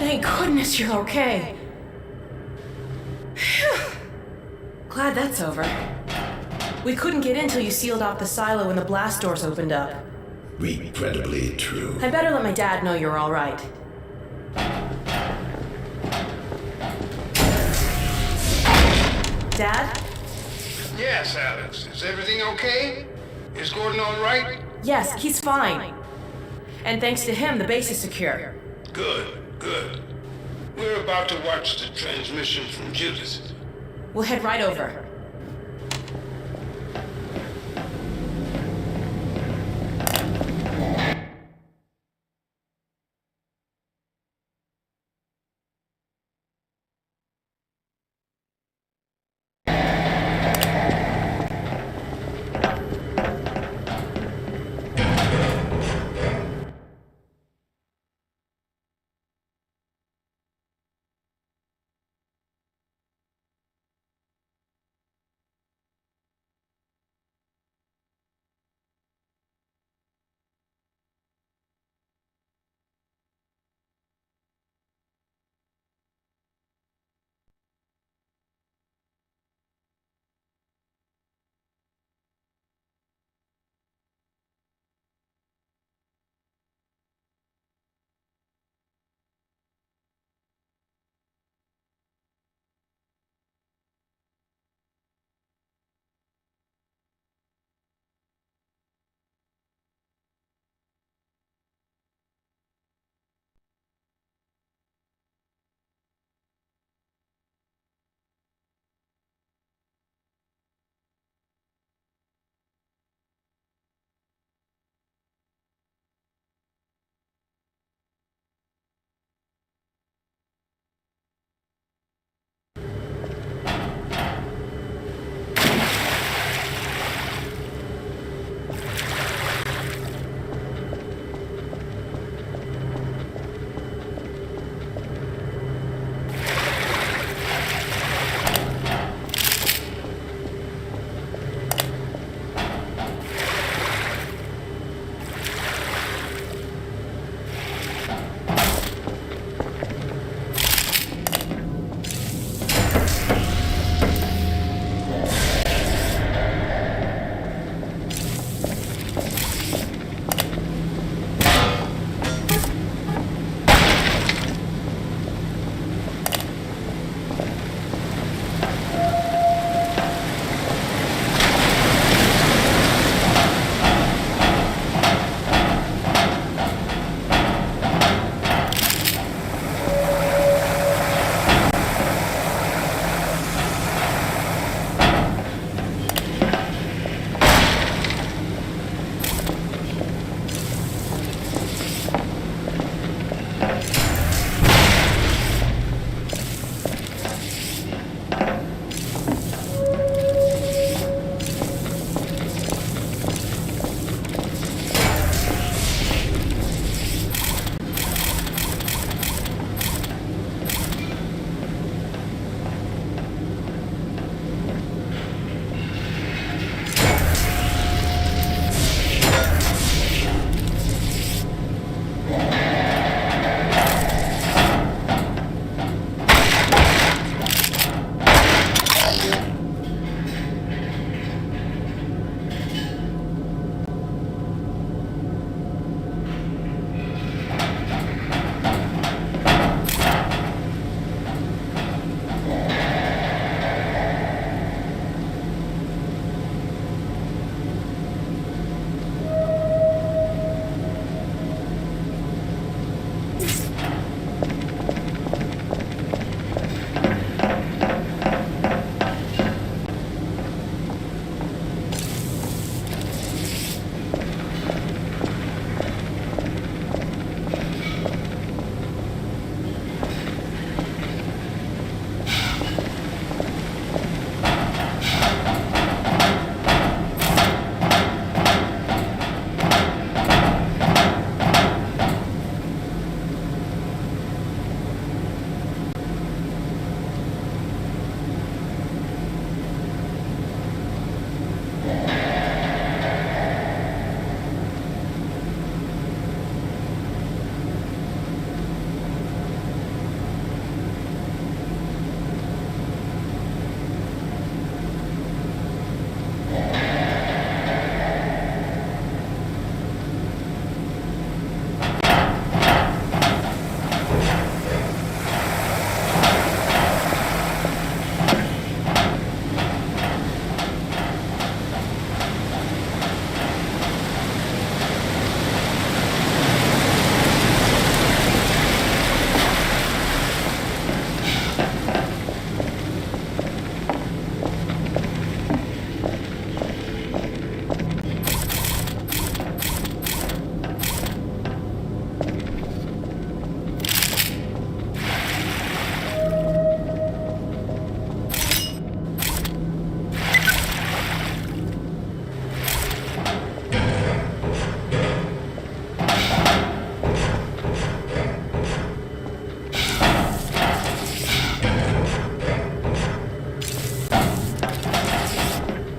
Thank goodness you're okay. Phew. Glad that's over. We couldn't get in till you sealed off the silo when the blast doors opened up. Regrettably true. I better let my dad know you're all right. Dad? Yes, Alex. Is everything okay? Is Gordon all right? Yes, he's fine. And thanks to him, the base is secure. Good, good. We're about to watch the transmission from Judith. We'll head right over.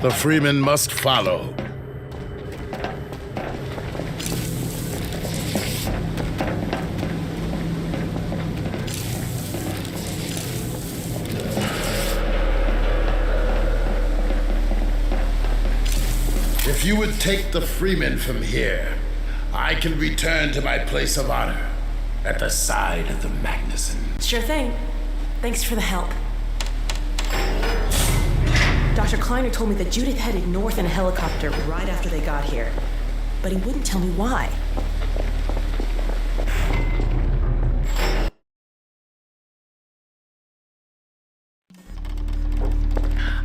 The Freemen must follow. If you would take the Freemen from here, I can return to my place of honor at the side of the Magnuson. Sure thing. Thanks for the help. Dr. Kleiner told me that Judith headed north in a helicopter right after they got here. But he wouldn't tell me why.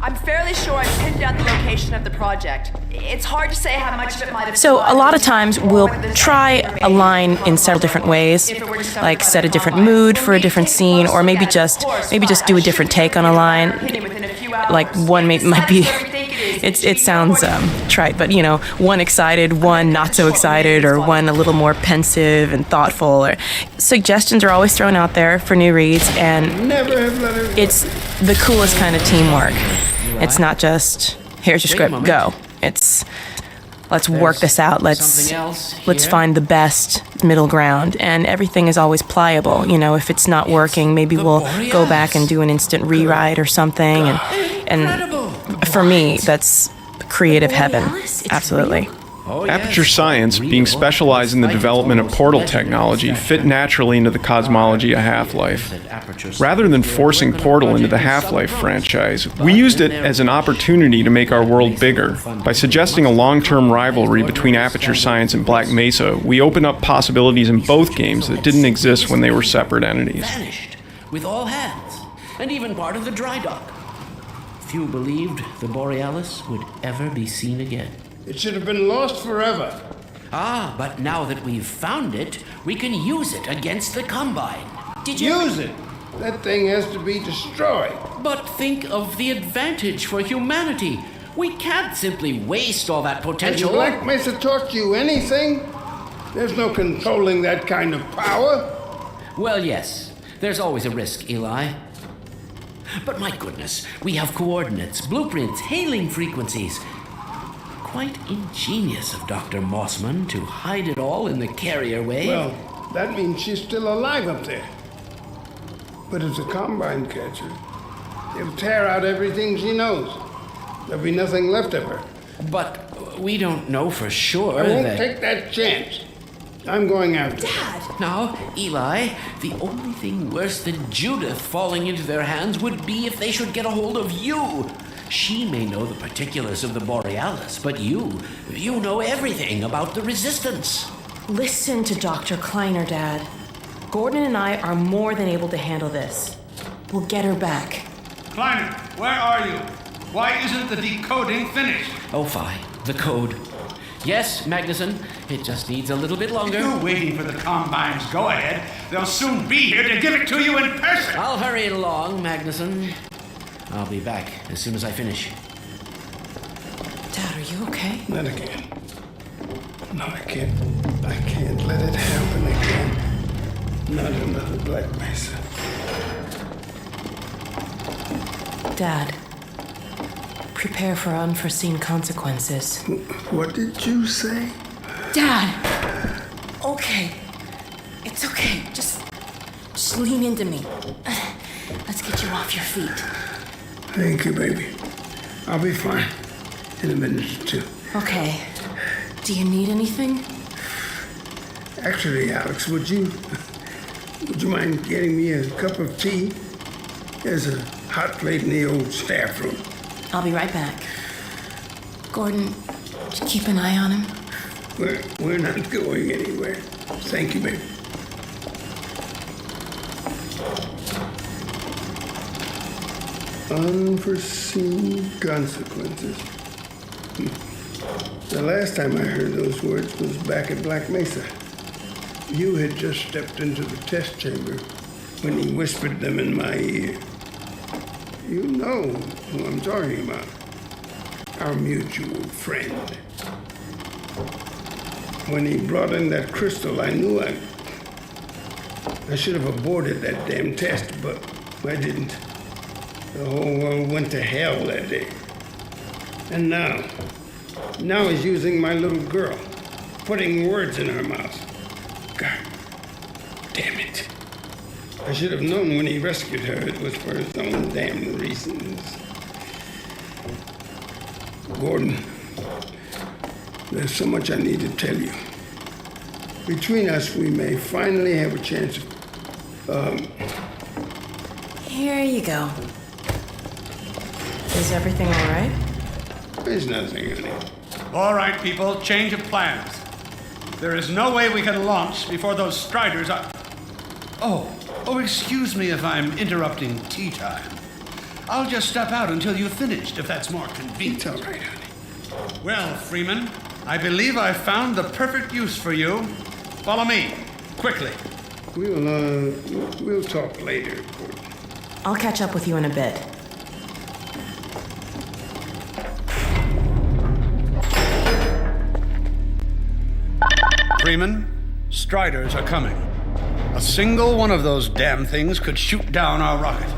I'm fairly sure I've pinned down the location of the project. It's hard to say how much of it might have... So a lot of times we'll try a line in several different ways, like set a different mood for a different scene, or maybe just do a different take on a line. Like one might be, it sounds trite, but one excited, one not so excited, or one a little more pensive and thoughtful. Or suggestions are always thrown out there for new reads, and it's the coolest kind of teamwork. It's not just, here's your script, go. It's, let's work this out. Let's find the best middle ground. And everything is always pliable. If it's not working, maybe we'll go back and do an instant rewrite or something. And for me, that's creative heaven. Absolutely. Aperture Science, being specialized in the development of portal technology, fit naturally into the cosmology of Half-Life. Rather than forcing Portal into the Half-Life franchise, we used it as an opportunity to make our world bigger. By suggesting a long-term rivalry between Aperture Science and Black Mesa, we opened up possibilities in both games that didn't exist when they were separate entities. Vanished, with all hands, and even part of the dry dock. Few believed the Borealis would ever be seen again. It should have been lost forever. But now that we've found it, we can use it against the Combine. Did you... Use it! That thing has to be destroyed. But think of the advantage for humanity. We can't simply waste all that potential. Has Black Mesa taught you anything? There's no controlling that kind of power. Well, yes. There's always a risk, Eli. But my goodness, we have coordinates, blueprints, hailing frequencies. Quite ingenious of Dr. Mossman to hide it all in the carrier wave. Well, that means she's still alive up there. But as a Combine catcher, they'll tear out everything she knows. There'll be nothing left of her. But we don't know for sure I won't that... take that chance. I'm going after her. Dad! Now, Eli, the only thing worse than Judith falling into their hands would be if they should get a hold of you. She may know the particulars of the Borealis, but you know everything about the Resistance. Listen to Dr. Kleiner, Dad. Gordon and I are more than able to handle this. We'll get her back. Kleiner, where are you? Why isn't the decoding finished? Oh, fine. The code. Yes, Magnuson. It just needs a little bit longer. If you're waiting for the Combine's go-ahead, they'll soon be here to give it to you in person. I'll hurry it along, Magnuson. I'll be back as soon as I finish. Dad, are you okay? Not again. No, I can't let it happen again. Not another Black Mesa. Dad, prepare for unforeseen consequences. What did you say? Dad! Okay. It's okay. Just lean into me. Let's get you off your feet. Thank you, baby. I'll be fine in a minute or two. Okay. Do you need anything? Actually, Alex, would you mind getting me a cup of tea? There's a hot plate in the old staff room. I'll be right back. Gordon, keep an eye on him. We're not going anywhere. Thank you, baby. Unforeseen consequences. The last time I heard those words was back at Black Mesa. You had just stepped into the test chamber when he whispered them in my ear. You know who I'm talking about. Our mutual friend. When he brought in that crystal, I knew I should have aborted that damn test, but I didn't. The whole world went to hell that day. And now he's using my little girl, putting words in her mouth. God damn it. I should have known when he rescued her it was for his own damn reasons. Gordon, there's so much I need to tell you. Between us, we may finally have a chance of, Here you go. Is everything all right? There's nothing, honey. All right, people, change of plans. There is no way we can launch before those Striders are... Oh, excuse me if I'm interrupting tea time. I'll just step out until you've finished, if that's more convenient. It's all right, honey. Well, Freeman, I believe I've found the perfect use for you. Follow me, quickly. We'll talk later, Gordon. I'll catch up with you in a bit. Freeman, Striders are coming. A single one of those damn things could shoot down our rocket.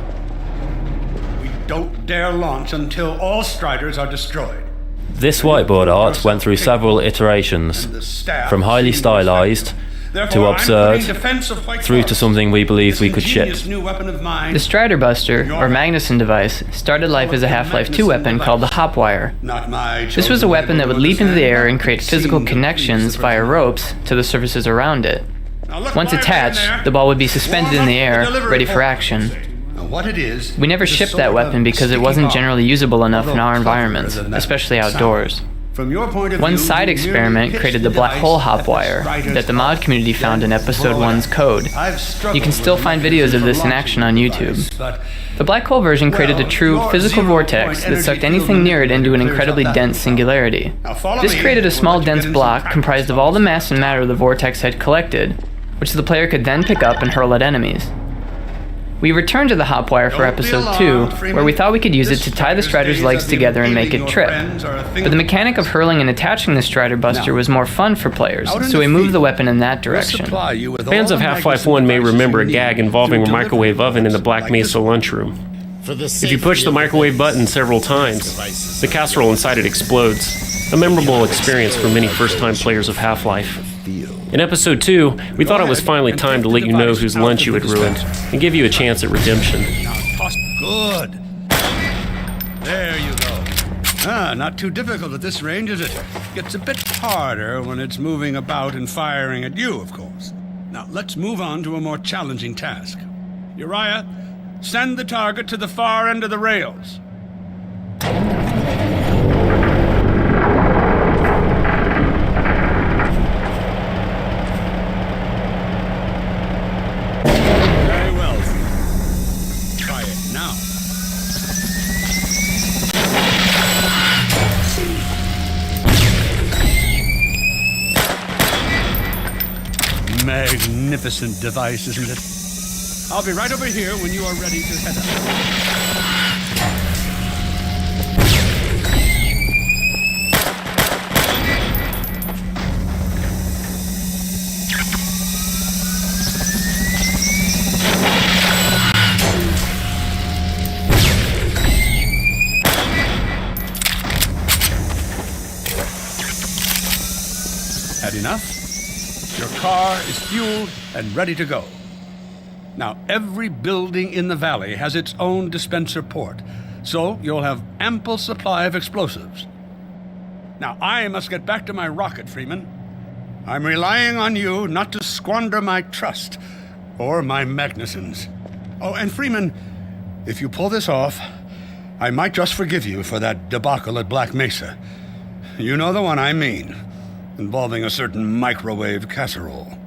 We don't dare launch until all Striders are destroyed. This whiteboard art went through several iterations, from highly stylized to absurd, through to something we believed we could ship. The Strider Buster, or Magnuson device, started life as a Half-Life 2 weapon called the Hopwire. This was a weapon that would leap into the air and create physical connections via ropes to the surfaces around it. Once attached, the ball would be suspended in the air, ready for action. We never shipped that weapon because it wasn't generally usable enough in our environments, especially outdoors. One side experiment created the black hole hopwire that the mod community found in Episode 1's code. You can still find videos of this in action on YouTube. The black hole version created a true physical vortex that sucked anything near it into an incredibly dense singularity. This created a small dense block comprised of all the mass and matter the vortex had collected, which the player could then pick up and hurl at enemies. We returned to the Hopwire for Episode 2, where we thought we could use it to tie the Strider's legs together and make it trip. But the mechanic of hurling and attaching the Strider Buster was more fun for players, so we moved the weapon in that direction. Fans of Half-Life 1 may remember a gag involving a microwave oven in the Black Mesa lunchroom. If you push the microwave button several times, the casserole inside it explodes. A memorable experience for many first-time players of Half-Life. In Episode 2, we thought it was finally time to let you know whose lunch you had ruined, and give you a chance at redemption. Good. There you go. Not too difficult at this range, is it? Gets a bit harder when it's moving about and firing at you, of course. Now, let's move on to a more challenging task. Uriah, send the target to the far end of the rails. Magnificent device, isn't it? I'll be right over here when you are ready to head Had enough? Your car is fueled and ready to go. Now, every building in the valley has its own dispenser port, so you'll have ample supply of explosives. Now, I must get back to my rocket, Freeman. I'm relying on you not to squander my trust or my Magnusons. Oh, and Freeman, if you pull this off, I might just forgive you for that debacle at Black Mesa. You know the one I mean. Involving a certain microwave casserole.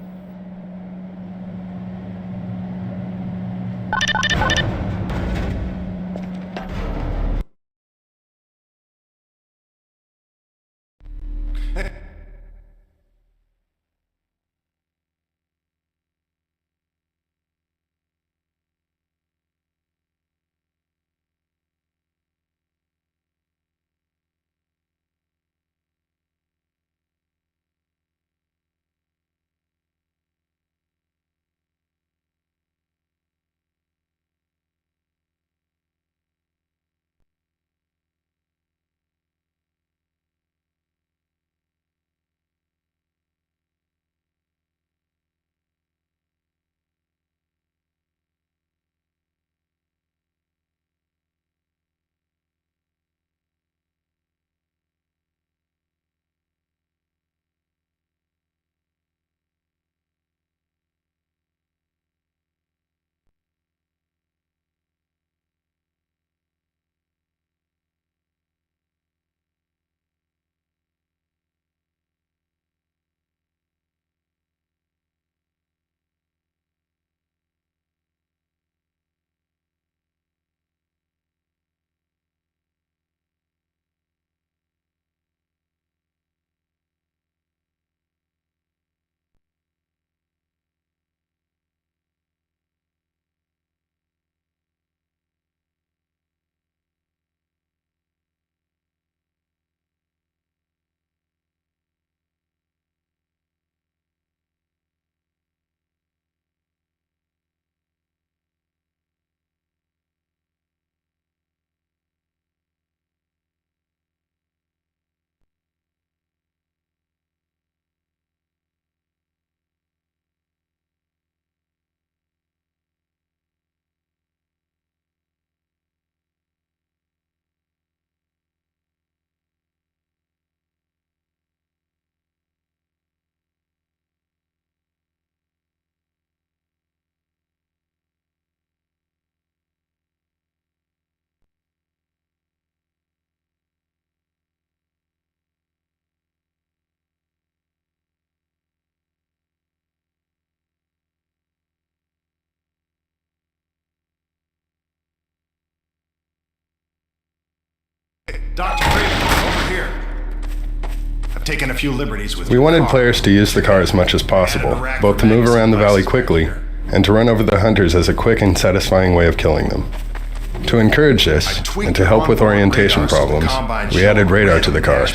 Dr. Craven, over here. I've taken a few liberties with We wanted players to use the car as much as possible, both to move around the valley quickly and to run over the hunters as a quick and satisfying way of killing them. To encourage this, and to help with orientation problems, we added radar to the car,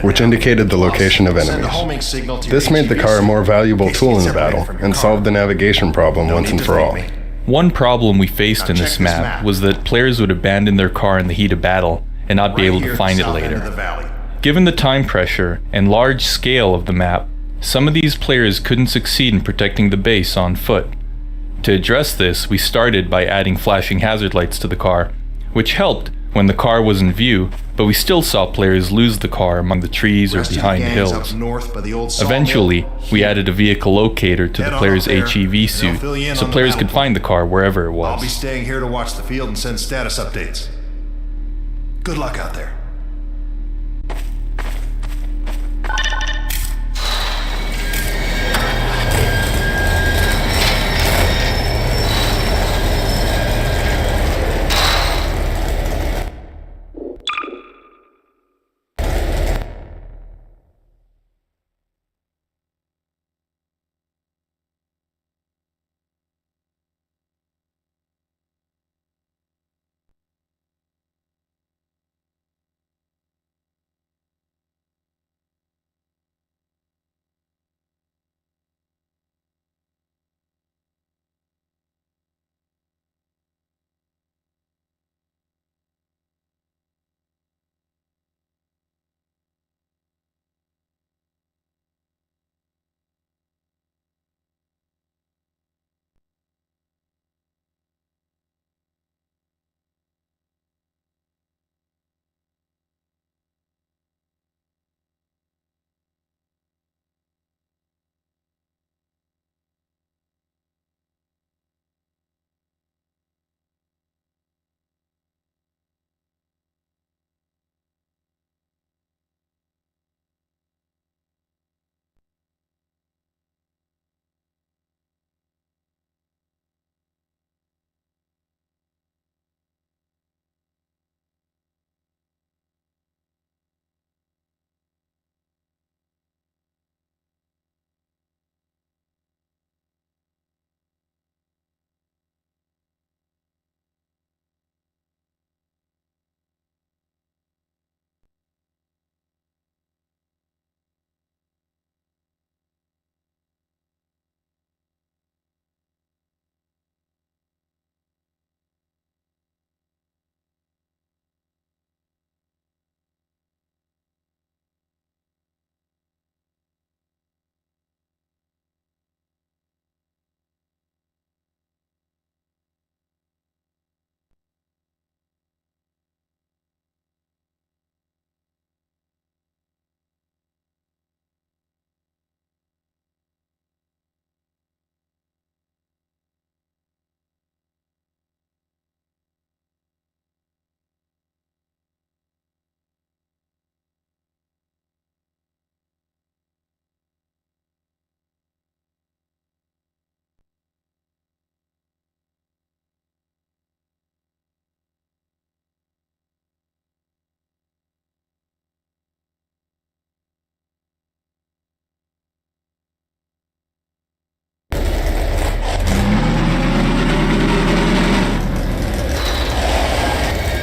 which indicated the location of enemies. This made the car a more valuable tool in the battle, and solved the navigation problem once and for all. One problem we faced in this map was that players would abandon their car in the heat of battle and not be able to find it later. Given the time pressure and large scale of the map, some of these players couldn't succeed in protecting the base on foot. To address this, we started by adding flashing hazard lights to the car, which helped when the car was in view, but we still saw players lose the car among the trees or behind hills. Eventually, we added a vehicle locator to the player's HEV suit, so players could find the car wherever it was. I'll be staying here to watch the field and send status updates. Good luck out there.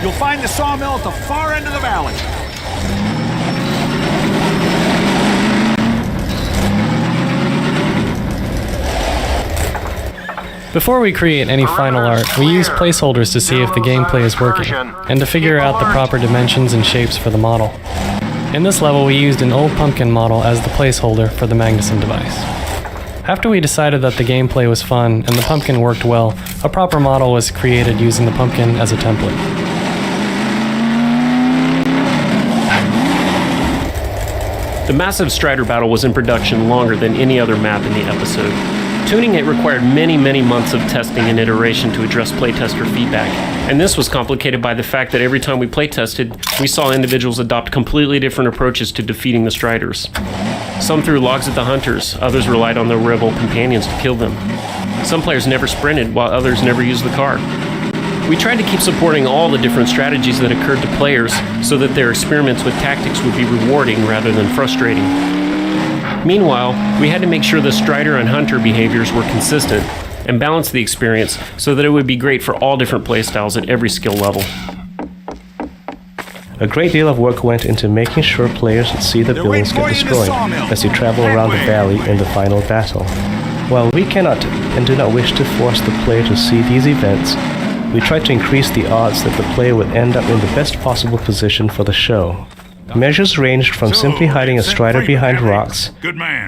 You'll find the sawmill at the far end of the valley. Before we create any final art, we use placeholders to see if the gameplay is working, and to figure out the proper dimensions and shapes for the model. In this level, we used an old pumpkin model as the placeholder for the Magnuson device. After we decided that the gameplay was fun and the pumpkin worked well, a proper model was created using the pumpkin as a template. The massive Strider battle was in production longer than any other map in the episode. Tuning it required many months of testing and iteration to address playtester feedback, and this was complicated by the fact that every time we playtested, we saw individuals adopt completely different approaches to defeating the Striders. Some threw logs at the hunters, others relied on their rebel companions to kill them. Some players never sprinted, while others never used the car. We tried to keep supporting all the different strategies that occurred to players so that their experiments with tactics would be rewarding rather than frustrating. Meanwhile, we had to make sure the Strider and Hunter behaviors were consistent and balance the experience so that it would be great for all different playstyles at every skill level. A great deal of work went into making sure players would see the buildings get destroyed as you travel around the valley in the final battle. While we cannot and do not wish to force the player to see these events, we try to increase the odds that the player would end up in the best possible position for the show. Measures ranged from simply hiding a Strider behind rocks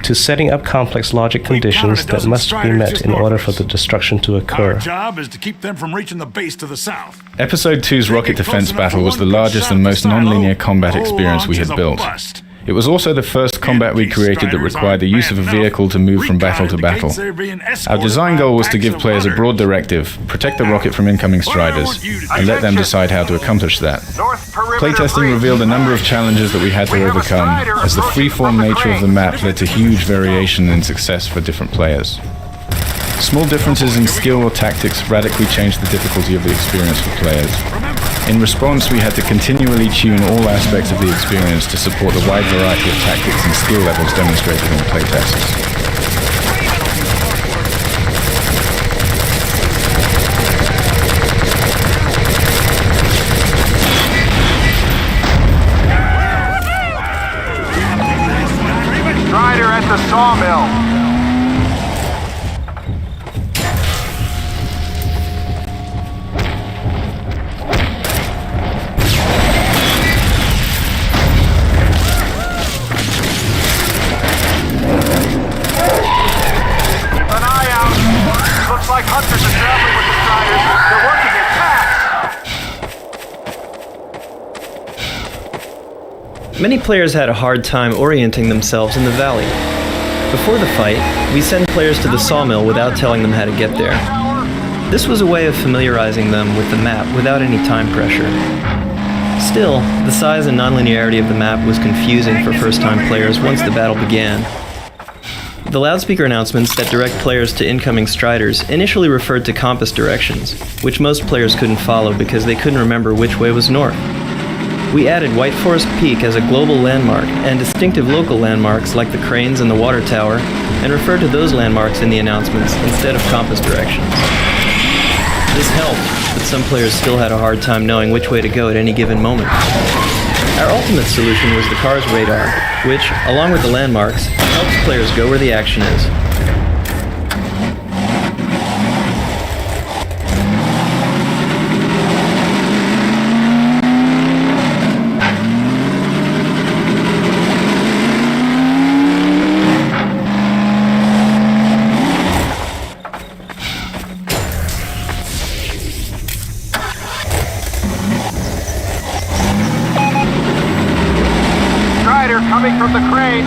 to setting up complex logic conditions that must be met in order for the destruction to occur. Our job is to keep them from reaching the base to the south. Episode 2's rocket defense battle was the largest and most non-linear combat experience we had built. It was also the first combat we created that required the use of a vehicle to move from battle to battle. Our design goal was to give players a broad directive, protect the rocket from incoming Striders, and let them decide how to accomplish that. Playtesting revealed a number of challenges that we had to overcome, as the free-form nature of the map led to huge variation in success for different players. Small differences in skill or tactics radically changed the difficulty of the experience for players. In response, we had to continually tune all aspects of the experience to support the wide variety of tactics and skill levels demonstrated in playtests. Strider at the sawmill. Like hunters are traveling with the Striders. They're working in packs. Many players had a hard time orienting themselves in the valley. Before the fight, we send players to the sawmill without telling them how to get there. This was a way of familiarizing them with the map without any time pressure. Still, the size and nonlinearity of the map was confusing for first-time players once the battle began. The loudspeaker announcements that direct players to incoming Striders initially referred to compass directions, which most players couldn't follow because they couldn't remember which way was north. We added White Forest Peak as a global landmark and distinctive local landmarks like the cranes and the water tower, and referred to those landmarks in the announcements instead of compass directions. This helped, but some players still had a hard time knowing which way to go at any given moment. Our ultimate solution was the car's radar, which, along with the landmarks, helps players go where the action is. Coming from the crane.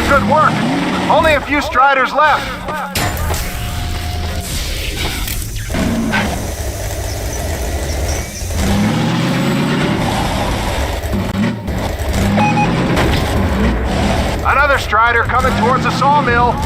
Good work. Only a few Striders left. Another Strider coming towards the sawmill.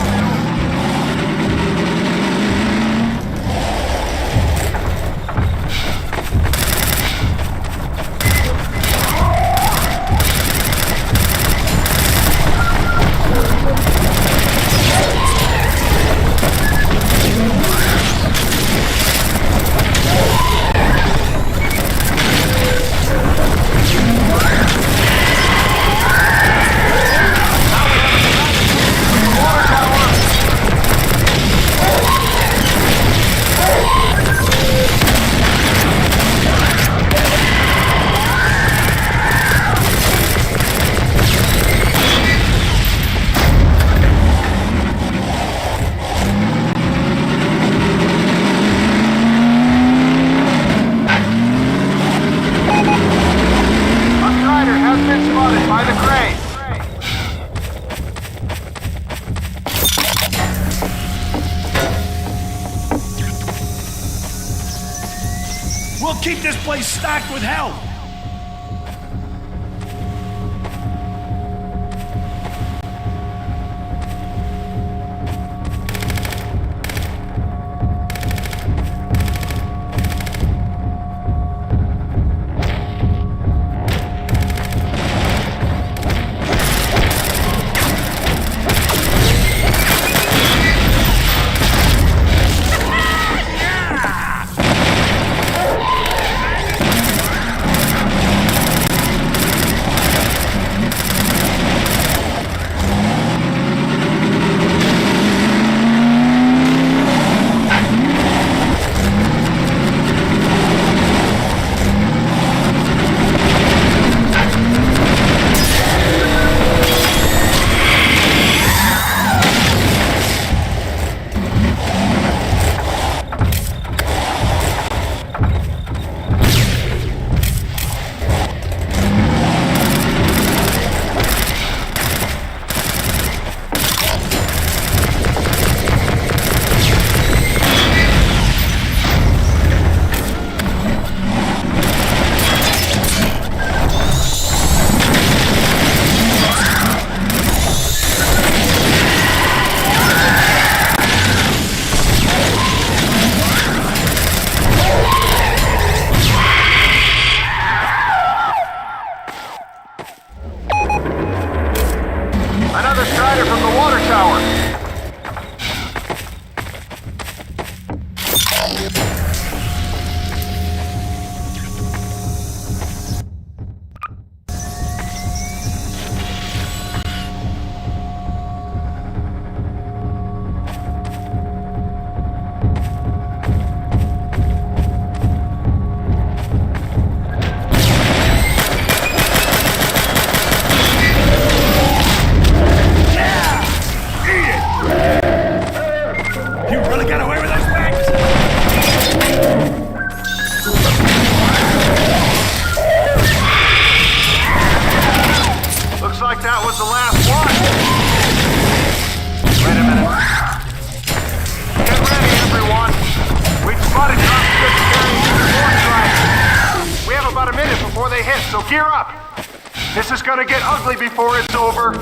We'll keep this place stocked with help. Another strider from the water tower. That was the last one. Wait a minute. Get ready, everyone. We've spotted conscripts carrying more strikes. We have about a minute before they hit, so gear up. This is gonna get ugly before it's over.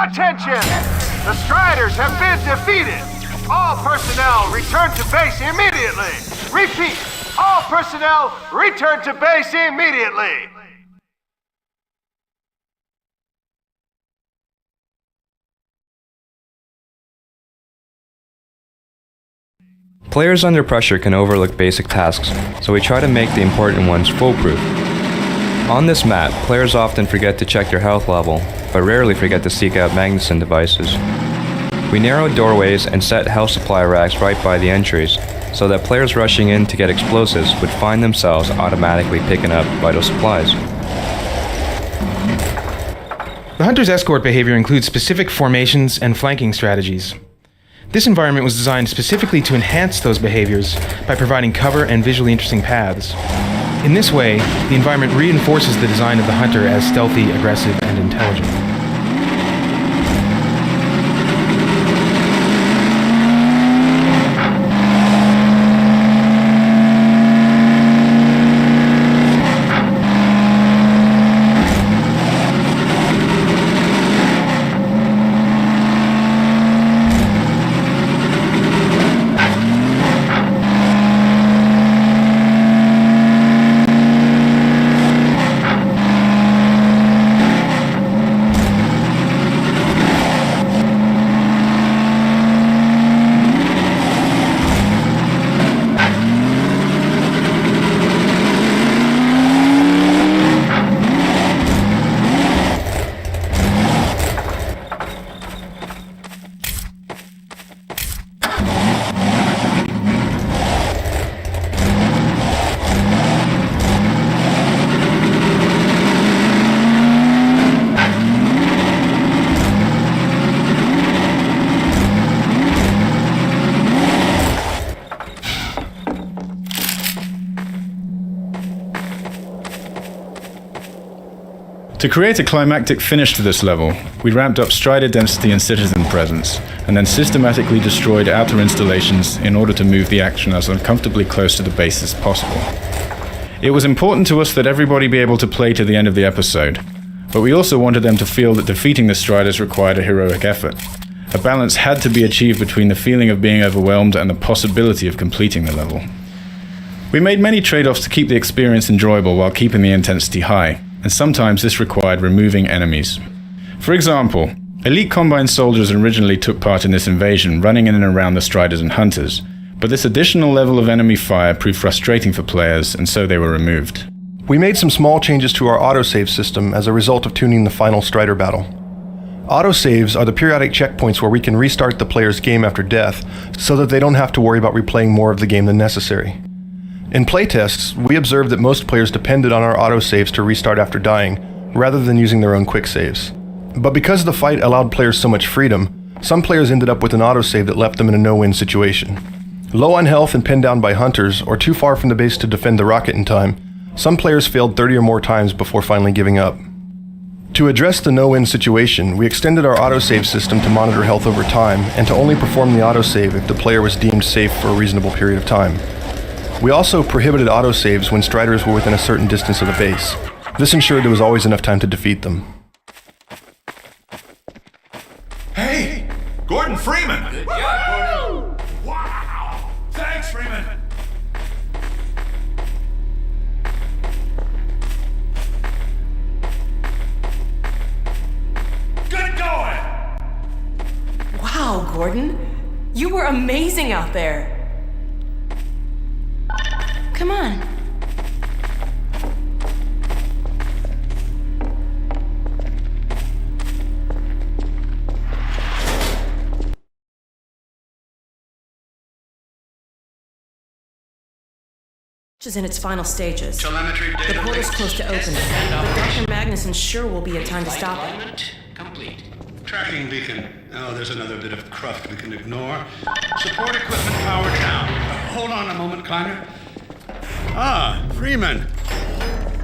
Attention! The Striders have been defeated! All personnel return to base immediately! Repeat! All personnel return to base immediately! Players under pressure can overlook basic tasks, so we try to make the important ones foolproof. On this map, players often forget to check their health level, but rarely forget to seek out Magnuson devices. We narrowed doorways and set health supply racks right by the entries, so that players rushing in to get explosives would find themselves automatically picking up vital supplies. The Hunter's escort behavior includes specific formations and flanking strategies. This environment was designed specifically to enhance those behaviors by providing cover and visually interesting paths. In this way, the environment reinforces the design of the Hunter as stealthy, aggressive, and intelligent. To create a climactic finish to this level, we ramped up Strider density and citizen presence, and then systematically destroyed outer installations in order to move the action as uncomfortably close to the base as possible. It was important to us that everybody be able to play to the end of the episode, but we also wanted them to feel that defeating the Striders required a heroic effort. A balance had to be achieved between the feeling of being overwhelmed and the possibility of completing the level. We made many trade-offs to keep the experience enjoyable while keeping the intensity high, and sometimes this required removing enemies. For example, elite Combine soldiers originally took part in this invasion, running in and around the Striders and Hunters, but this additional level of enemy fire proved frustrating for players, and so they were removed. We made some small changes to our autosave system as a result of tuning the final Strider battle. Autosaves are the periodic checkpoints where we can restart the player's game after death, so that they don't have to worry about replaying more of the game than necessary. In playtests, we observed that most players depended on our autosaves to restart after dying, rather than using their own quick saves. But because the fight allowed players so much freedom, some players ended up with an autosave that left them in a no-win situation. Low on health and pinned down by Hunters, or too far from the base to defend the rocket in time, some players failed 30 or more times before finally giving up. To address the no-win situation, we extended our autosave system to monitor health over time, and to only perform the autosave if the player was deemed safe for a reasonable period of time. We also prohibited autosaves when Striders were within a certain distance of the base. This ensured there was always enough time to defeat them. Hey! Gordon Freeman! Good job, Gordon. Wow! Thanks, Freeman. Good going! Wow, Gordon. You were amazing out there. Come on. Is in its final stages. Telemetry data. The portal's close to opening, but Dr. Magnuson sure will be in time to stop it. Complete. Tracking beacon. Oh, there's another bit of cruft we can ignore. Support equipment powered down. Hold on a moment, Kleiner. Ah, Freeman.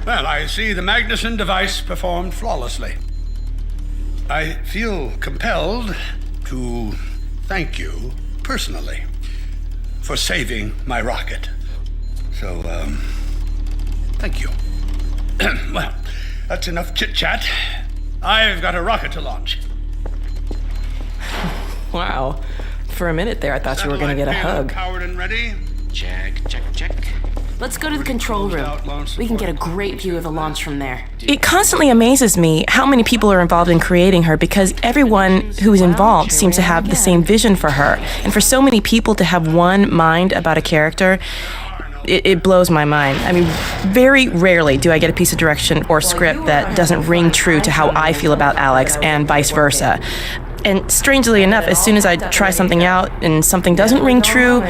Well, I see the Magnuson device performed flawlessly. I feel compelled to thank you personally for saving my rocket. So, thank you. Well, that's enough chit-chat. I've got a rocket to launch. Wow. For a minute there, I thought you were going to get a hug. Powered and ready. Check. Let's go to the control room. We can get a great view of the launch from there. It constantly amazes me how many people are involved in creating her, because everyone who is involved seems to have the same vision for her. And for so many people to have one mind about a character, it blows my mind. I mean, very rarely do I get a piece of direction or script that doesn't ring true to how I feel about Alex, and vice versa. And strangely enough, as soon as I try something out and something doesn't ring true,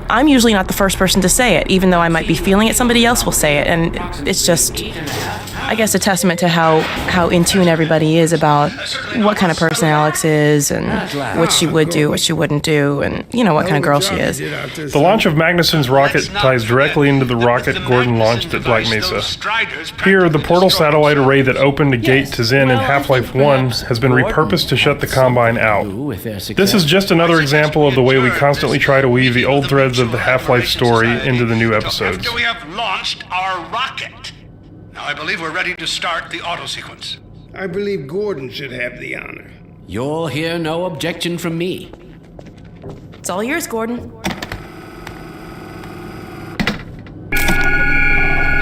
I'm usually not the first person to say it, even though I might be feeling it, somebody else will say it. And it's just, I guess, a testament to how in tune everybody is about what kind of person Alex is, and what she would do, what she wouldn't do, and, you know, what kind of girl she is. The launch of Magnuson's rocket ties directly into the rocket Gordon launched at Black Mesa. Here, the portal satellite array that opened a gate to Zen in Half-Life 1 has been repurposed to shut the Combine out. This is just another example of the way we constantly try to weave the old threads of the Half-Life story into the new episodes. After we have launched our rocket. Now I believe we're ready to start the auto sequence. I believe Gordon should have the honor. You'll hear no objection from me. It's all yours, Gordon.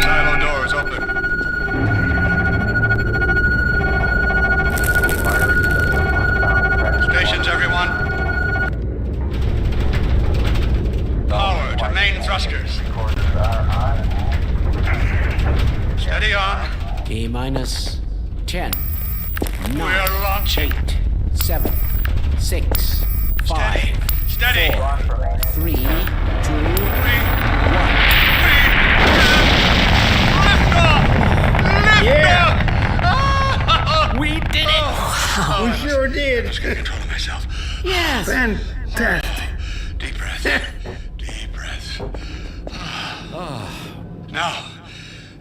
Silo doors open. Stations, everyone. Power to main thrusters. Steady on. T-minus 10. 9. We're launching. 8. 7. 6. 5. Steady. 4, 3. 2. 1. Yeah! We did it! We sure did. Just get control of myself. Yes. Fantastic. Deep breath. Deep breath.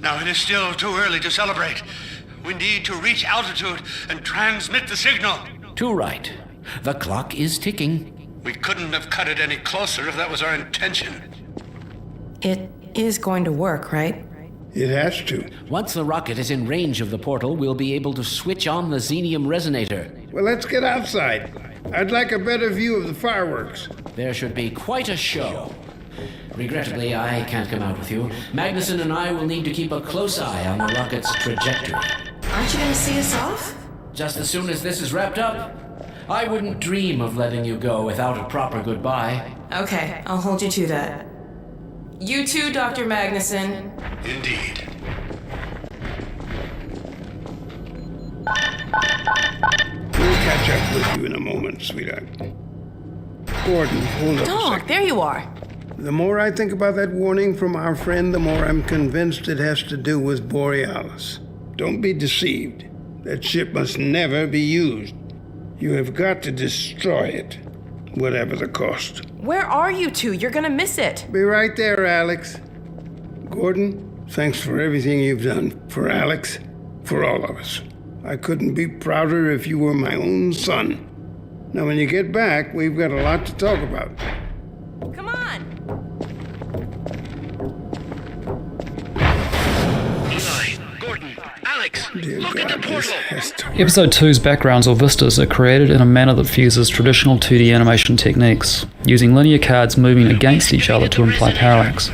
Now it is still too early to celebrate. We need to reach altitude and transmit the signal. Too right. The clock is ticking. We couldn't have cut it any closer if that was our intention. It is going to work, right? It has to. Once the rocket is in range of the portal, we'll be able to switch on the xenium resonator. Well, let's get outside. I'd like a better view of the fireworks. There should be quite a show. Regrettably, I can't come out with you. Magnuson and I will need to keep a close eye on the rocket's trajectory. Aren't you going to see us off? Just as soon as this is wrapped up. I wouldn't dream of letting you go without a proper goodbye. Okay, I'll hold you to that. You too, Dr. Magnuson. Indeed. We'll catch up with you in a moment, sweetheart. Gordon, hold up a Dog, second. there you are. The more I think about that warning from our friend, the more I'm convinced it has to do with Borealis. Don't be deceived. That ship must never be used. You have got to destroy it, whatever the cost. Where are you two? You're gonna miss it. Be right there, Alex. Gordon, thanks for everything you've done. For Alex, for all of us. I couldn't be prouder if you were my own son. Now, when you get back, we've got a lot to talk about. Come on. Eli, Gordon, Alex, look at the portal. Episode 2's backgrounds or vistas are created in a manner that fuses traditional 2D animation techniques, using linear cards moving against each other to imply parallax,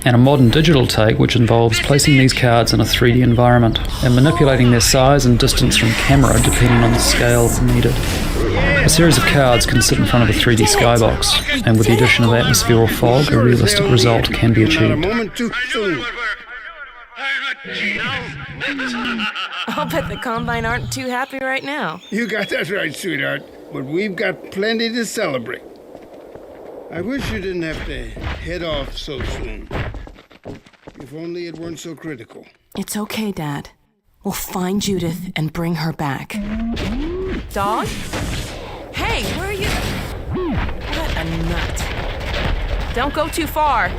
and a modern digital take which involves placing these cards in a 3D environment and manipulating their size and distance from camera depending on the scale needed. A series of cards can sit in front of a 3D skybox, and with the addition of atmosphere or fog, a realistic result can be achieved. A moment too soon. I'll bet the Combine aren't too happy right now. You got that right, sweetheart. But we've got plenty to celebrate. I wish you didn't have to head off so soon. If only it weren't so critical. It's okay, Dad. We'll find Judith and bring her back. Dog? Hey, where are you? What a nut. Don't go too far.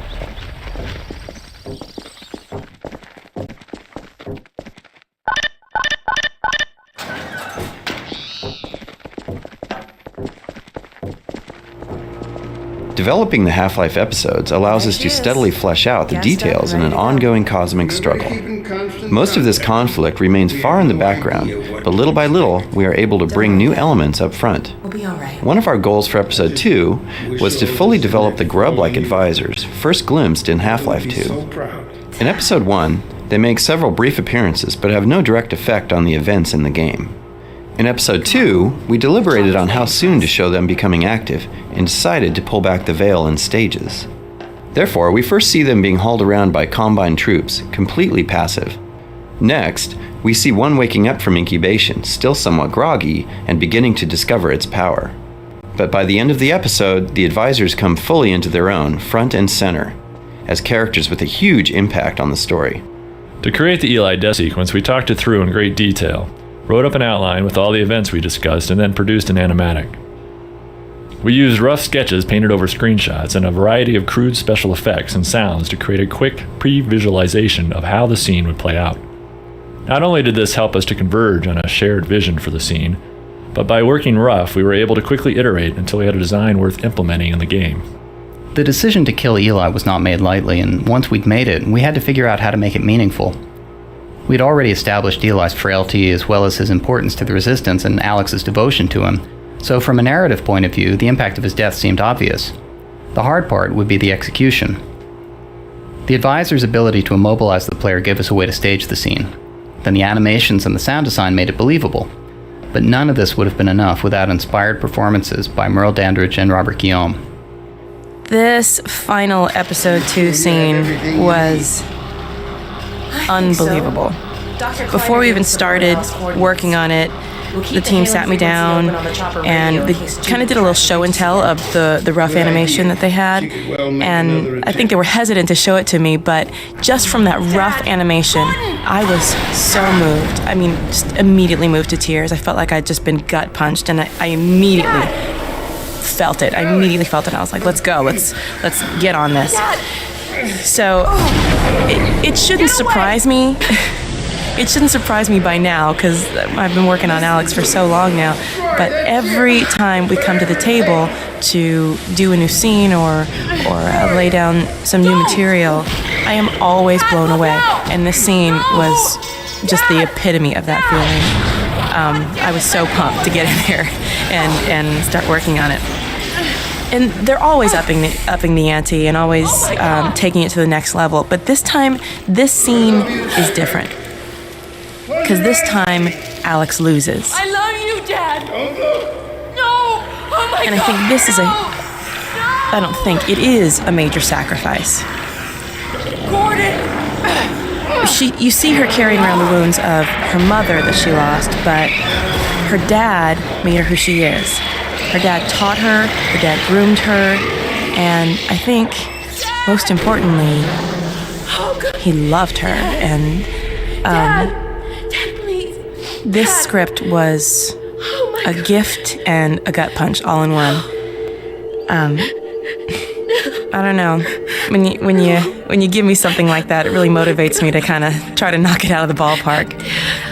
Developing the Half-Life episodes allows us to steadily flesh out the details in an ongoing cosmic struggle. Most of this conflict remains far in the background, but little by little, we are able to bring new elements up front. One of our goals for Episode 2 was to fully develop the grub-like advisors, first glimpsed in Half-Life 2. In Episode 1, they make several brief appearances but have no direct effect on the events in the game. In Episode 2, we deliberated on how soon to show them becoming active and decided to pull back the veil in stages. Therefore, we first see them being hauled around by Combine troops, completely passive. Next, we see one waking up from incubation, still somewhat groggy, and beginning to discover its power. But by the end of the episode, the advisors come fully into their own, front and center, as characters with a huge impact on the story. To create the Eli death sequence, we talked it through in great detail, wrote up an outline with all the events we discussed, and then produced an animatic. We used rough sketches painted over screenshots and a variety of crude special effects and sounds to create a quick pre-visualization of how the scene would play out. Not only did this help us to converge on a shared vision for the scene, but by working rough, we were able to quickly iterate until we had a design worth implementing in the game. The decision to kill Eli was not made lightly, and once we'd made it, we had to figure out how to make it meaningful. We'd already established Eli's frailty as well as his importance to the Resistance and Alex's devotion to him, so from a narrative point of view, the impact of his death seemed obvious. The hard part would be the execution. The advisor's ability to immobilize the player gave us a way to stage the scene. Then the animations and the sound design made it believable. But none of this would have been enough without inspired performances by Merle Dandridge and Robert Guillaume. This final Episode 2 scene was unbelievable. Before we even started working on it, the team sat me down and they kind of did a little show and tell of the rough animation that they had. And I think they were hesitant to show it to me, but just from that rough animation, I was so moved. I mean, just immediately moved to tears. I felt like I'd just been gut punched, and I immediately felt it. I was like, let's go. Let's get on this. So it shouldn't surprise me. It shouldn't surprise me by now, because I've been working on Alex for so long now. But every time we come to the table to do a new scene or lay down some new material, I am always blown away. And this scene was just the epitome of that feeling. I was so pumped to get in there and start working on it. And they're always upping the ante and always taking it to the next level. But this time, this scene is different. Because this time, Alex loses. I love you, Dad! No! Oh my God! And I think this is I don't think, it is a major sacrifice. Gordon! You see her carrying around the wounds of her mother that she lost, but her dad made her who she is. Her dad taught her, her dad groomed her, and I think, most importantly, he loved her. And this script was a gift and a gut punch all in one. I don't know. When you give me something like that, it really motivates me to kind of try to knock it out of the ballpark.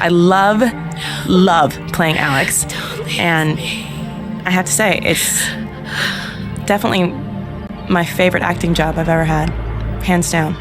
I love playing Alex, and I have to say, it's definitely my favorite acting job I've ever had, hands down.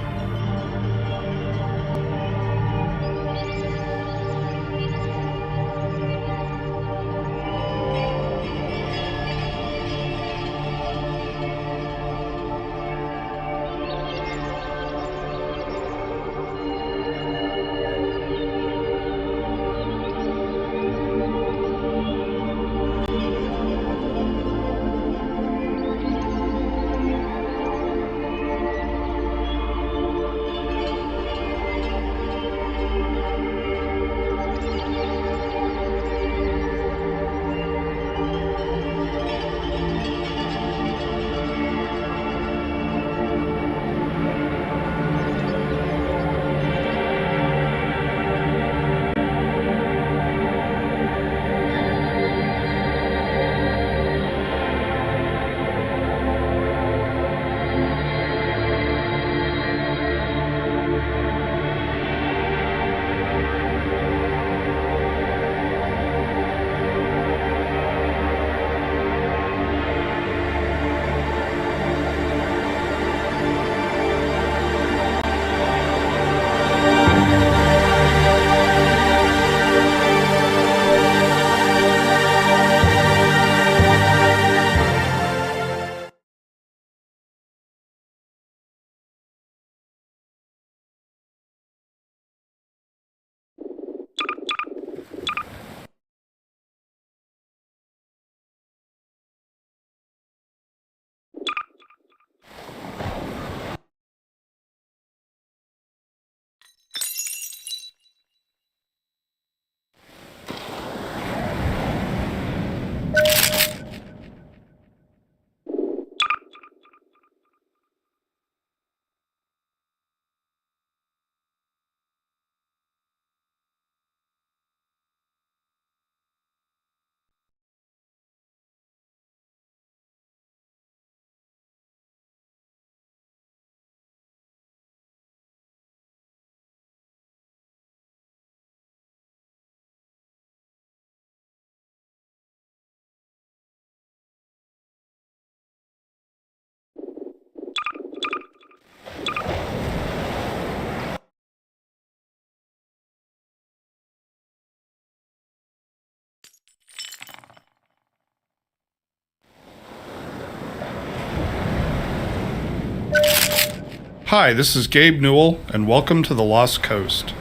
Hi, this is Gabe Newell, and welcome to the Lost Coast.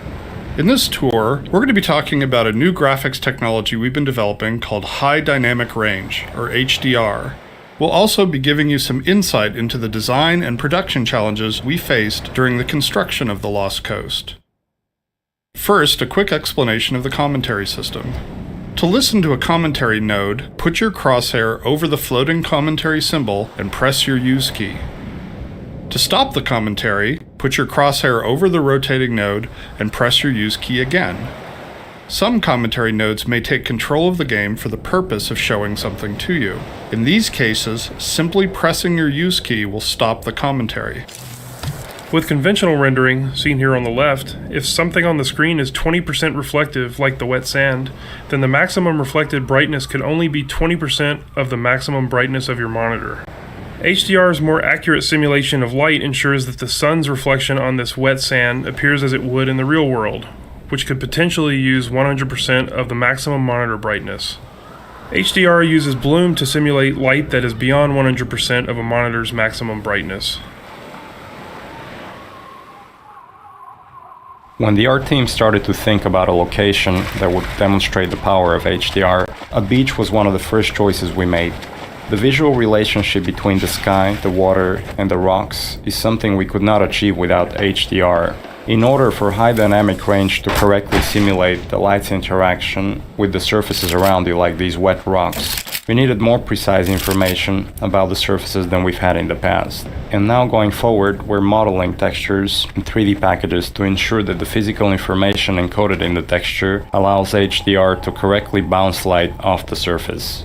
In this tour, we're going to be talking about a new graphics technology we've been developing called High Dynamic Range, or HDR. We'll also be giving you some insight into the design and production challenges we faced during the construction of the Lost Coast. First, a quick explanation of the commentary system. To listen to a commentary node, put your crosshair over the floating commentary symbol and press your use key. To stop the commentary, put your crosshair over the rotating node and press your use key again. Some commentary nodes may take control of the game for the purpose of showing something to you. In these cases, simply pressing your use key will stop the commentary. With conventional rendering, seen here on the left, if something on the screen is 20% reflective, like the wet sand, then the maximum reflected brightness could only be 20% of the maximum brightness of your monitor. HDR's more accurate simulation of light ensures that the sun's reflection on this wet sand appears as it would in the real world, which could potentially use 100% of the maximum monitor brightness. HDR uses bloom to simulate light that is beyond 100% of a monitor's maximum brightness. When the art team started to think about a location that would demonstrate the power of HDR, a beach was one of the first choices we made. The visual relationship between the sky, the water, and the rocks is something we could not achieve without HDR. In order for high dynamic range to correctly simulate the light's interaction with the surfaces around you, like these wet rocks, we needed more precise information about the surfaces than we've had in the past. And now going forward, we're modeling textures in 3D packages to ensure that the physical information encoded in the texture allows HDR to correctly bounce light off the surface.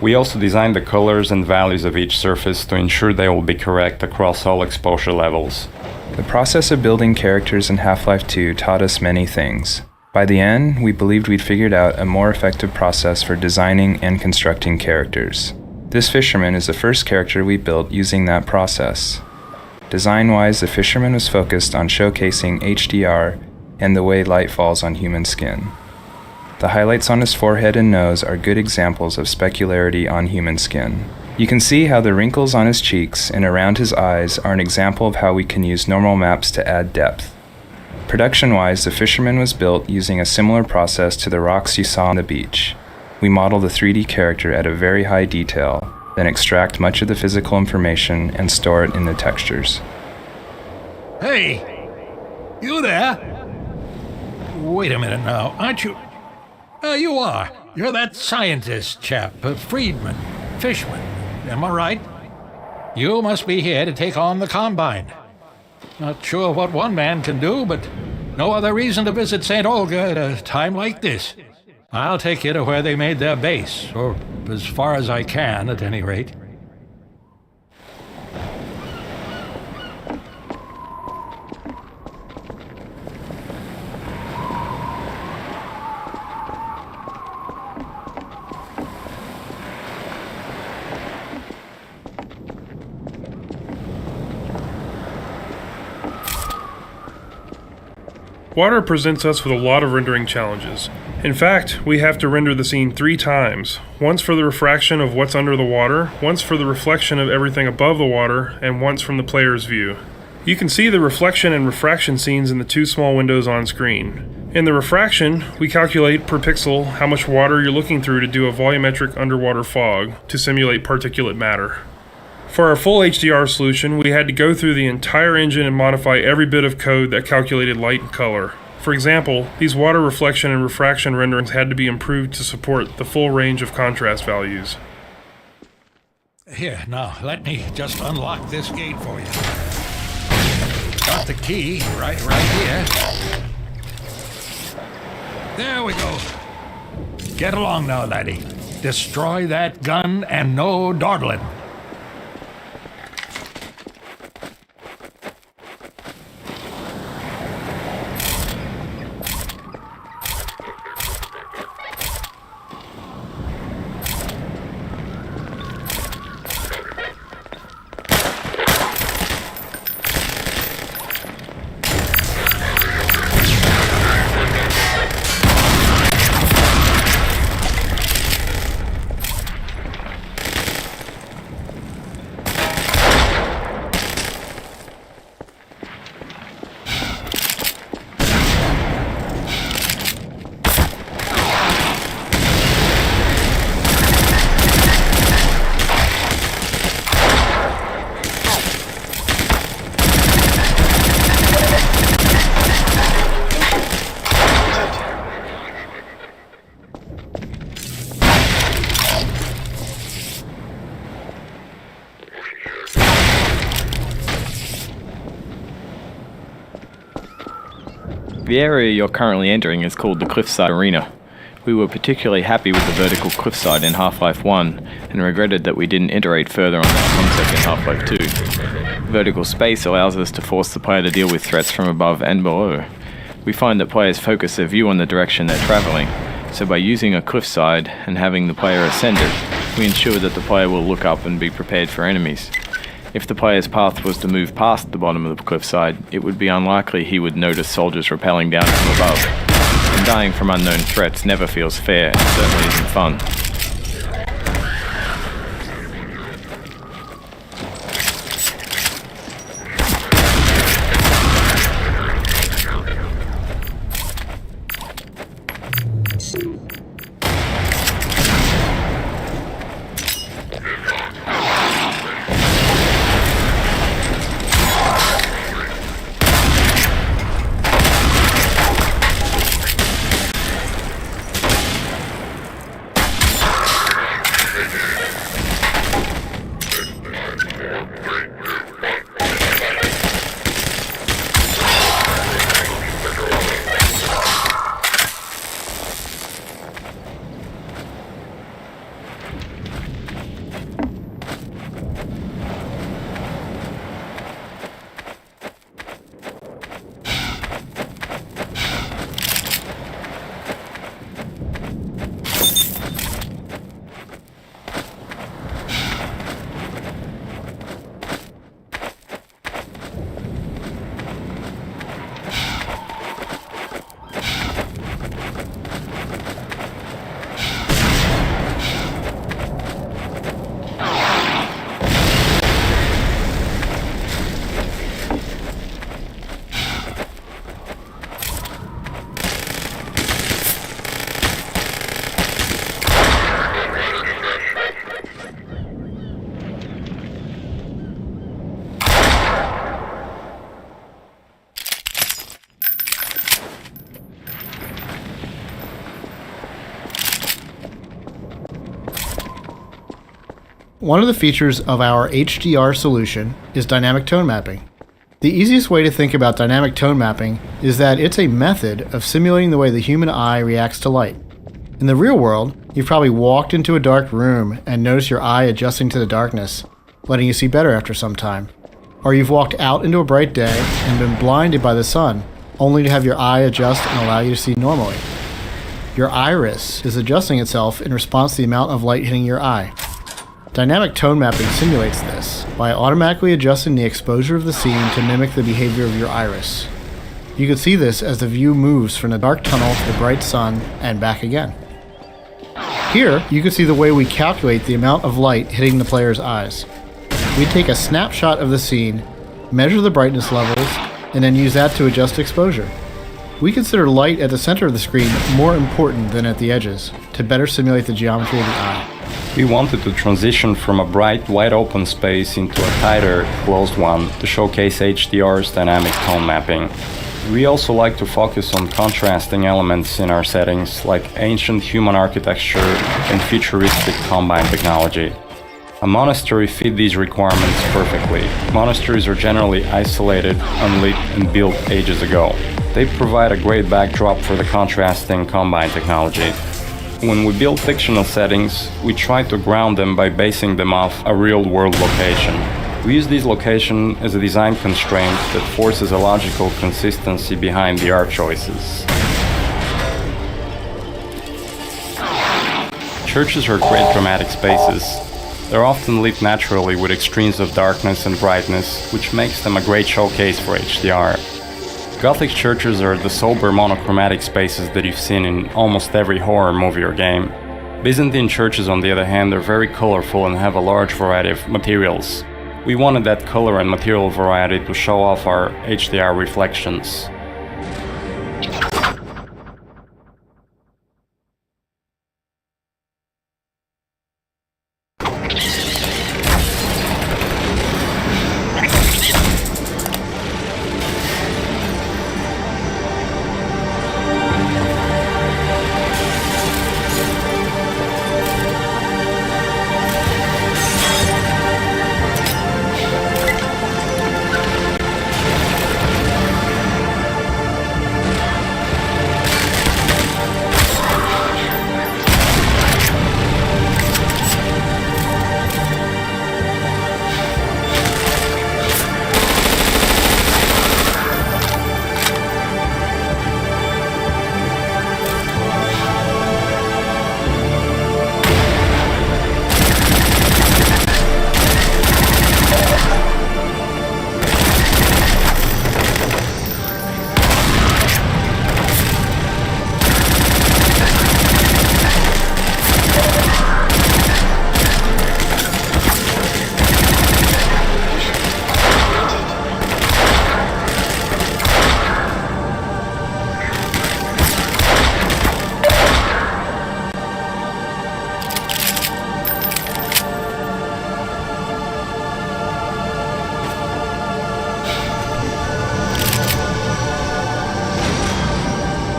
We also designed the colors and values of each surface to ensure they will be correct across all exposure levels. The process of building characters in Half-Life 2 taught us many things. By the end, we believed we'd figured out a more effective process for designing and constructing characters. This fisherman is the first character we built using that process. Design-wise, the fisherman was focused on showcasing HDR and the way light falls on human skin. The highlights on his forehead and nose are good examples of specularity on human skin. You can see how the wrinkles on his cheeks and around his eyes are an example of how we can use normal maps to add depth. Production-wise, the fisherman was built using a similar process to the rocks you saw on the beach. We model the 3D character at a very high detail, then extract much of the physical information and store it in the textures. Hey! You there? Wait a minute now, aren't you? You are. You're that scientist chap, Friedman, Fishman. Am I right? You must be here to take on the Combine. Not sure what one man can do, but no other reason to visit St. Olga at a time like this. I'll take you to where they made their base, or as far as I can, at any rate. Water presents us with a lot of rendering challenges. In fact, we have to render the scene 3 times. Once for the refraction of what's under the water, once for the reflection of everything above the water, and once from the player's view. You can see the reflection and refraction scenes in the 2 small windows on screen. In the refraction, we calculate per pixel how much water you're looking through to do a volumetric underwater fog to simulate particulate matter. For our full HDR solution, we had to go through the entire engine and modify every bit of code that calculated light and color. For example, these water reflection and refraction renderings had to be improved to support the full range of contrast values. Here, now, let me just unlock this gate for you. Got the key right here. There we go. Get along now, laddie. Destroy that gun and no dawdling. The area you're currently entering is called the Cliffside Arena. We were particularly happy with the vertical cliffside in Half-Life 1, and regretted that we didn't iterate further on that concept in Half-Life 2. Vertical space allows us to force the player to deal with threats from above and below. We find that players focus their view on the direction they're traveling, so by using a cliffside and having the player ascend it, we ensure that the player will look up and be prepared for enemies. If the player's path was to move past the bottom of the cliffside, it would be unlikely he would notice soldiers rappelling down from above. And dying from unknown threats never feels fair and certainly isn't fun. One of the features of our HDR solution is dynamic tone mapping. The easiest way to think about dynamic tone mapping is that it's a method of simulating the way the human eye reacts to light. In the real world, you've probably walked into a dark room and noticed your eye adjusting to the darkness, letting you see better after some time. Or you've walked out into a bright day and been blinded by the sun, only to have your eye adjust and allow you to see normally. Your iris is adjusting itself in response to the amount of light hitting your eye. Dynamic tone mapping simulates this by automatically adjusting the exposure of the scene to mimic the behavior of your iris. You can see this as the view moves from the dark tunnel to the bright sun and back again. Here, you can see the way we calculate the amount of light hitting the player's eyes. We take a snapshot of the scene, measure the brightness levels, and then use that to adjust exposure. We consider light at the center of the screen more important than at the edges to better simulate the geometry of the eye. We wanted to transition from a bright, wide-open space into a tighter, closed one to showcase HDR's dynamic tone mapping. We also like to focus on contrasting elements in our settings, like ancient human architecture and futuristic combine technology. A monastery fit these requirements perfectly. Monasteries are generally isolated, unlit, and built ages ago. They provide a great backdrop for the contrasting combine technology. When we build fictional settings, we try to ground them by basing them off a real-world location. We use this location as a design constraint that forces a logical consistency behind the art choices. Churches are great dramatic spaces. They're often lit naturally with extremes of darkness and brightness, which makes them a great showcase for HDR. Gothic churches are the sober monochromatic spaces that you've seen in almost every horror movie or game. Byzantine churches, on the other hand, are very colorful and have a large variety of materials. We wanted that color and material variety to show off our HDR reflections.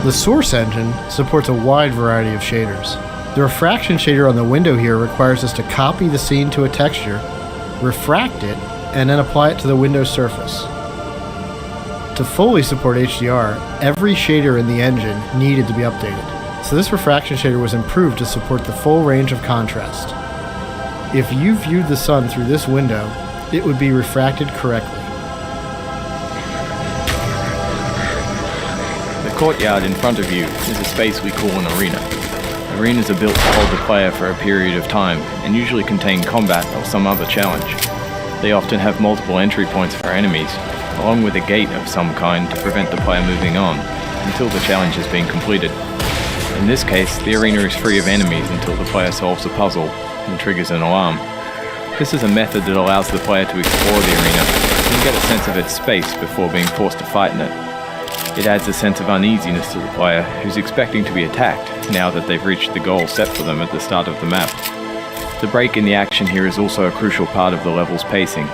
The source engine supports a wide variety of shaders. The refraction shader on the window here requires us to copy the scene to a texture, refract it, and then apply it to the window surface. To fully support HDR, every shader in the engine needed to be updated. So this refraction shader was improved to support the full range of contrast. If you viewed the sun through this window, it would be refracted correctly. The courtyard in front of you is a space we call an arena. Arenas are built to hold the player for a period of time and usually contain combat or some other challenge. They often have multiple entry points for enemies, along with a gate of some kind to prevent the player moving on until the challenge has been completed. In this case, the arena is free of enemies until the player solves a puzzle and triggers an alarm. This is a method that allows the player to explore the arena and get a sense of its space before being forced to fight in it. It adds a sense of uneasiness to the player who's expecting to be attacked now that they've reached the goal set for them at the start of the map. The break in the action here is also a crucial part of the level's pacing.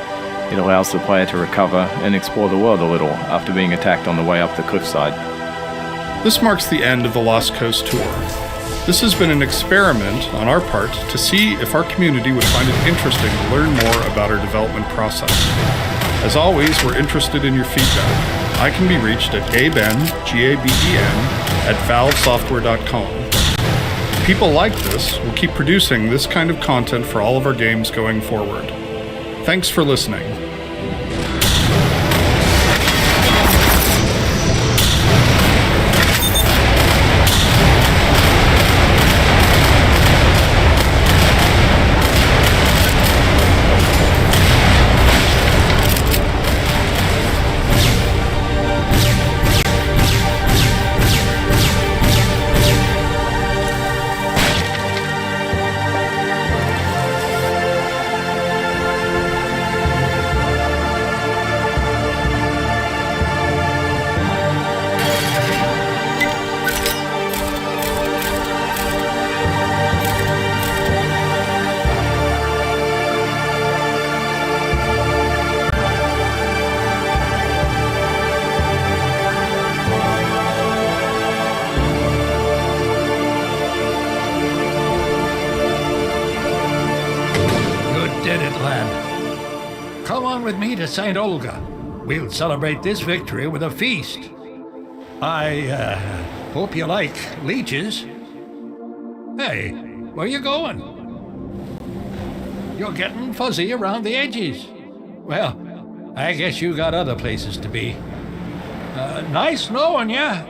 It allows the player to recover and explore the world a little after being attacked on the way up the cliffside. This marks the end of the Lost Coast tour. This has been an experiment on our part to see if our community would find it interesting to learn more about our development process. As always, we're interested in your feedback. I can be reached at gaben, Gaben, at valvesoftware.com. People like this will keep producing this kind of content for all of our games going forward. Thanks for listening. Come on with me to St. Olga. We'll celebrate this victory with a feast. I hope you like leeches. Hey, where you going? You're getting fuzzy around the edges. Well, I guess you got other places to be. Nice knowing ya.